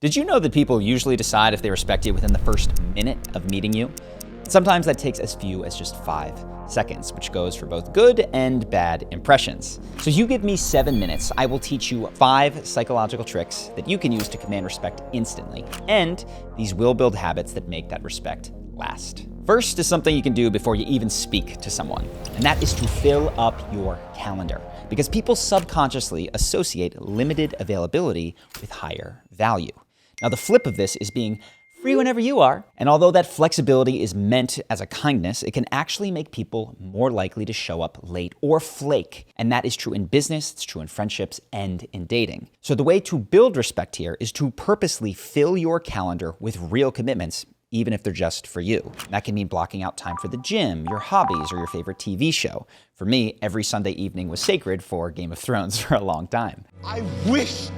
Did you know that people usually decide if they respect you within the first minute of meeting you? Sometimes that takes as few as just 5 seconds, which goes for both good and bad impressions. So you give me 7 minutes, I will teach you 5 psychological tricks that you can use to command respect instantly. And these will build habits that make that respect last. First is something you can do before you even speak to someone, and that is to fill up your calendar. Because people subconsciously associate limited availability with higher value. Now, the flip of this is being free whenever you are. And although that flexibility is meant as a kindness, it can actually make people more likely to show up late or flake. And that is true in business, it's true in friendships, and in dating. So the way to build respect here is to purposely fill your calendar with real commitments, even if they're just for you. That can mean blocking out time for the gym, your hobbies, or your favorite TV show. For me, every Sunday evening was sacred for Game of Thrones for a long time. I wish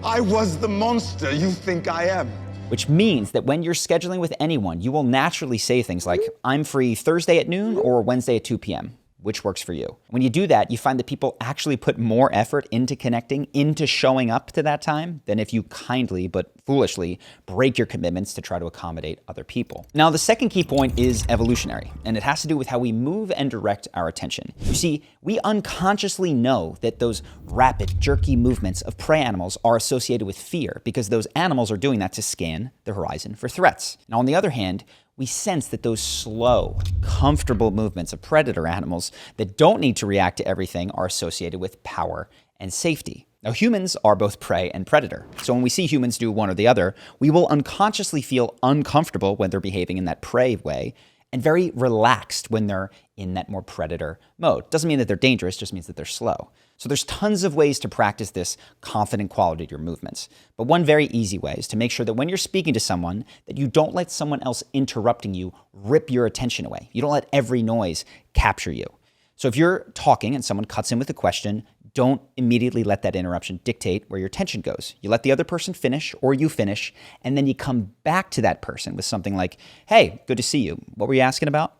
I was the monster you think I am. Which means that when you're scheduling with anyone, you will naturally say things like, I'm free Thursday at noon or Wednesday at 2 p.m. Which works for you? When you do that, you find that people actually put more effort into connecting, into showing up to that time, than if you kindly but foolishly break your commitments to try to accommodate other people. Now, the second key point is evolutionary, and it has to do with how we move and direct our attention. You see, we unconsciously know that those rapid, jerky movements of prey animals are associated with fear because those animals are doing that to scan the horizon for threats. Now, on the other hand, we sense that those slow, comfortable movements of predator animals that don't need to react to everything are associated with power and safety. Now, humans are both prey and predator. So when we see humans do one or the other, we will unconsciously feel uncomfortable when they're behaving in that prey way and very relaxed when they're in that more predator mode. Doesn't mean that they're dangerous, just means that they're slow. So there's tons of ways to practice this confident quality to your movements. But one very easy way is to make sure that when you're speaking to someone, that you don't let someone else interrupting you rip your attention away. You don't let every noise capture you. So if you're talking and someone cuts in with a question, don't immediately let that interruption dictate where your attention goes. You let the other person finish, or you finish, and then you come back to that person with something like, hey, good to see you. What were you asking about?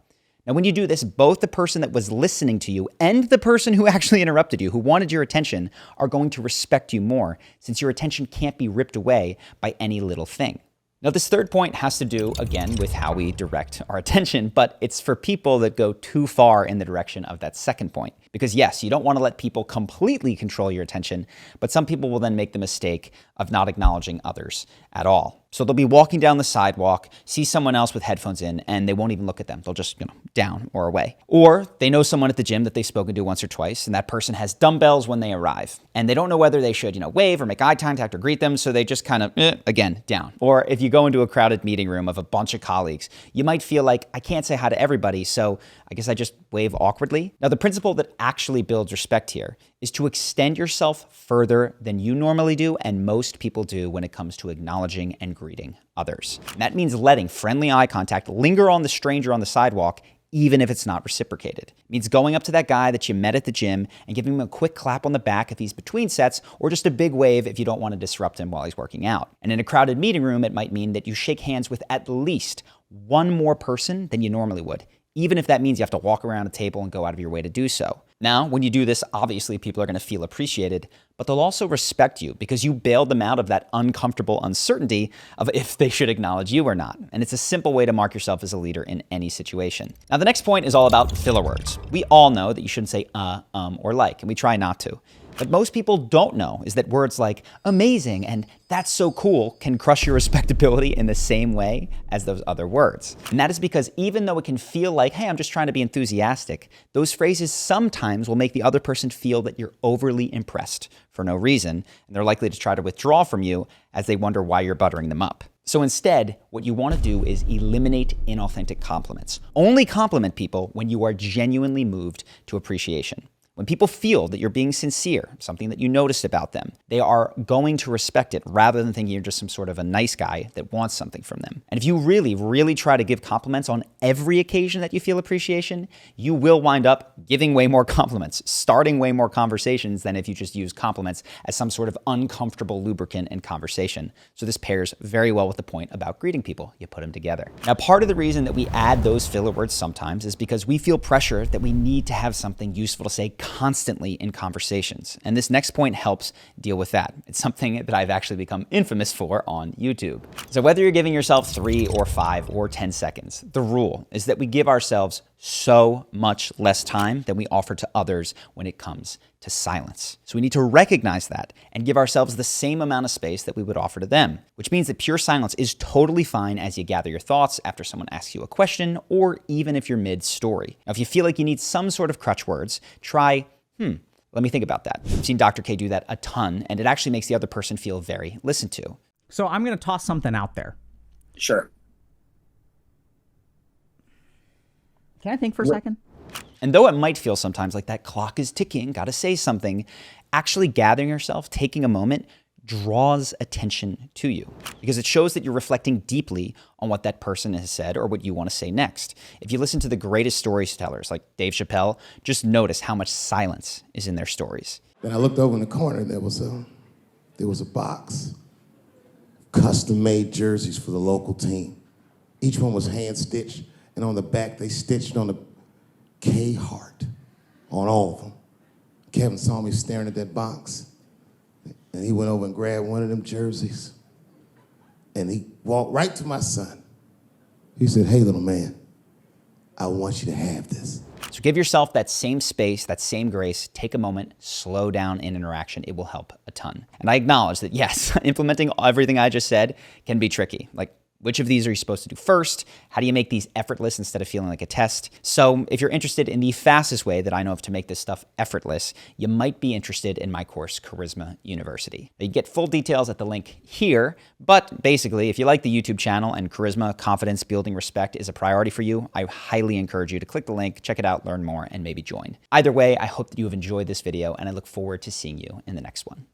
Now, when you do this, both the person that was listening to you and the person who actually interrupted you, who wanted your attention, are going to respect you more, since your attention can't be ripped away by any little thing. Now, this third point has to do, again, with how we direct our attention, but it's for people that go too far in the direction of that second point. Because yes, you don't want to let people completely control your attention, but some people will then make the mistake of not acknowledging others at all. So they'll be walking down the sidewalk, see someone else with headphones in, and they won't even look at them. They'll just, down or away. Or they know someone at the gym that they've spoken to once or twice, and that person has dumbbells when they arrive. And they don't know whether they should, wave or make eye contact or greet them, so they just kind of, again, down. Or if you go into a crowded meeting room of a bunch of colleagues, you might feel like, I can't say hi to everybody, so I guess I just wave awkwardly. Now, the principle that actually builds respect here is to extend yourself further than you normally do and most people do when it comes to acknowledging and greeting others. And that means letting friendly eye contact linger on the stranger on the sidewalk, even if it's not reciprocated. It means going up to that guy that you met at the gym and giving him a quick clap on the back if he's between sets, or just a big wave if you don't want to disrupt him while he's working out. And in a crowded meeting room, it might mean that you shake hands with at least one more person than you normally would, even if that means you have to walk around a table and go out of your way to do so. Now, when you do this, obviously people are going to feel appreciated, but they'll also respect you because you bailed them out of that uncomfortable uncertainty of if they should acknowledge you or not. And it's a simple way to mark yourself as a leader in any situation. Now, the next point is all about filler words. We all know that you shouldn't say or like, and we try not to. What most people don't know is that words like amazing and that's so cool can crush your respectability in the same way as those other words. And that is because even though it can feel like, hey, I'm just trying to be enthusiastic, those phrases sometimes will make the other person feel that you're overly impressed for no reason, and they're likely to try to withdraw from you as they wonder why you're buttering them up. So instead, what you want to do is eliminate inauthentic compliments. Only compliment people when you are genuinely moved to appreciation. When people feel that you're being sincere, something that you noticed about them, they are going to respect it rather than thinking you're just some sort of a nice guy that wants something from them. And if you really, really try to give compliments on every occasion that you feel appreciation, you will wind up giving way more compliments, starting way more conversations than if you just use compliments as some sort of uncomfortable lubricant in conversation. So this pairs very well with the point about greeting people. You put them together. Now, part of the reason that we add those filler words sometimes is because we feel pressure that we need to have something useful to say constantly in conversations. And this next point helps deal with that. It's something that I've actually become infamous for on YouTube. So whether you're giving yourself 3 or 5 or 10 seconds, the rule is that we give ourselves so much less time than we offer to others when it comes to silence. So we need to recognize that and give ourselves the same amount of space that we would offer to them, which means that pure silence is totally fine as you gather your thoughts after someone asks you a question, or even if you're mid-story. Now, if you feel like you need some sort of crutch words, try, let me think about that. I've seen Dr. K do that a ton, and it actually makes the other person feel very listened to. So I'm going to toss something out there. Sure. Can I think for a second? And though it might feel sometimes like that clock is ticking, gotta say something, actually gathering yourself, taking a moment, draws attention to you because it shows that you're reflecting deeply on what that person has said or what you want to say next. If you listen to the greatest storytellers like Dave Chappelle, just notice how much silence is in their stories. Then I looked over in the corner and there was a box, custom-made jerseys for the local team. Each one was hand-stitched, and on the back they stitched on the K Hart on all of them. Kevin saw me staring at that box, and he went over and grabbed one of them jerseys, and he walked right to my son. He said, "Hey, little man, I want you to have this." So give yourself that same space, that same grace, take a moment, slow down in interaction. It will help a ton. And I acknowledge that, yes, implementing everything I just said can be tricky. Like, which of these are you supposed to do first? How do you make these effortless instead of feeling like a test? So if you're interested in the fastest way that I know of to make this stuff effortless, you might be interested in my course, Charisma University. You get full details at the link here, but basically, if you like the YouTube channel and charisma, confidence, building respect is a priority for you, I highly encourage you to click the link, check it out, learn more, and maybe join. Either way, I hope that you have enjoyed this video, and I look forward to seeing you in the next one.